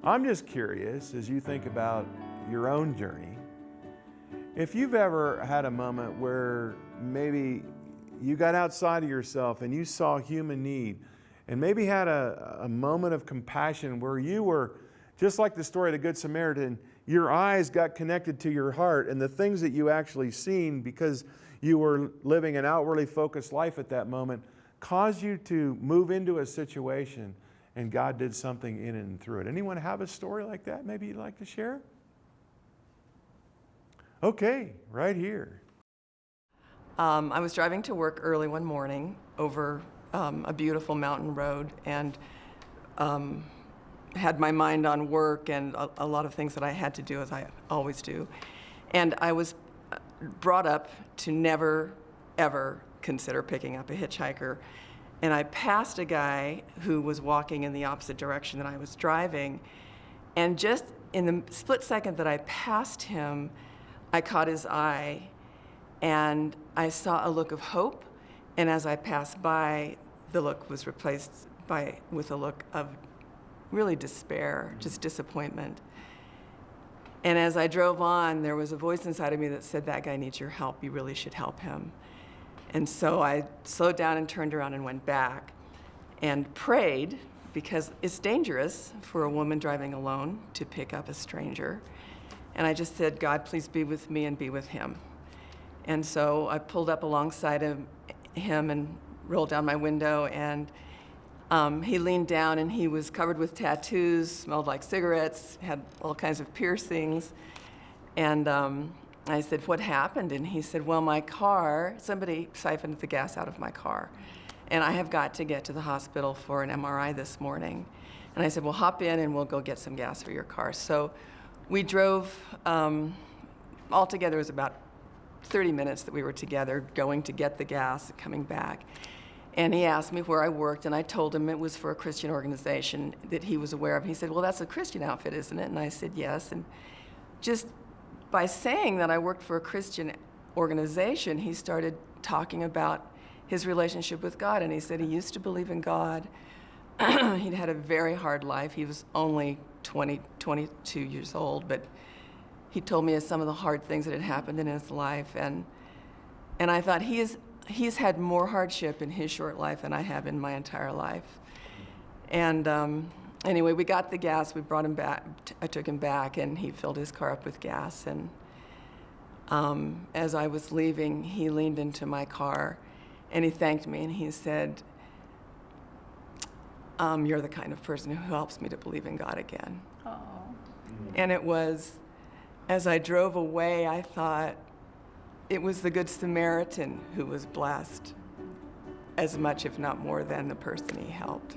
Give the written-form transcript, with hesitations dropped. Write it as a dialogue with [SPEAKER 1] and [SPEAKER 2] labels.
[SPEAKER 1] I'm just curious, as you think about your own journey, if you've ever had a moment where maybe you got outside of yourself and you saw human need and maybe had a moment of compassion where you were, just like the story of the Good Samaritan, your eyes got connected to your heart, and the things that you actually seen because you were living an outwardly focused life at that moment caused you to move into a situation and God did something in and through it. Anyone have a story like that maybe you'd like to share? Okay, right here.
[SPEAKER 2] I was driving to work early one morning over a beautiful mountain road and had my mind on work and a lot of things that I had to do, as I always do. And I was brought up to never, ever consider picking up a hitchhiker. And I passed a guy who was walking in the opposite direction that I was driving. And just in the split second that I passed him, I caught his eye and I saw a look of hope. And as I passed by, the look was replaced with a look of really despair, just disappointment. And as I drove on, there was a voice inside of me that said, that guy needs your help. You really should help him. And so I slowed down and turned around and went back and prayed, because it's dangerous for a woman driving alone to pick up a stranger. And I just said, God, please be with me and be with him. And so I pulled up alongside of him and rolled down my window, and he leaned down and he was covered with tattoos, smelled like cigarettes, had all kinds of piercings. And I said, what happened? And he said, well, my car, somebody siphoned the gas out of my car. And I have got to get to the hospital for an MRI this morning. And I said, well, hop in and we'll go get some gas for your car. So we drove, altogether it was about 30 minutes that we were together, going to get the gas and coming back. And he asked me where I worked, and I told him it was for a Christian organization that he was aware of. He said, well, that's a Christian outfit, isn't it? And I said, yes. And just by saying that I worked for a Christian organization, he started talking about his relationship with God. And he said he used to believe in God. He'd had a very hard life. He was only 22 years old, but he told me some of the hard things that had happened in his life. And I thought, he's had more hardship in his short life than I have in my entire life. And anyway, we got the gas, we brought him back, I took him back, and he filled his car up with gas. And as I was leaving, he leaned into my car and he thanked me, and he said, you're the kind of person who helps me to believe in God again.
[SPEAKER 3] Oh.
[SPEAKER 2] And it was, as I drove away, I thought, it was the Good Samaritan who was blessed as much, if not more, than the person he helped.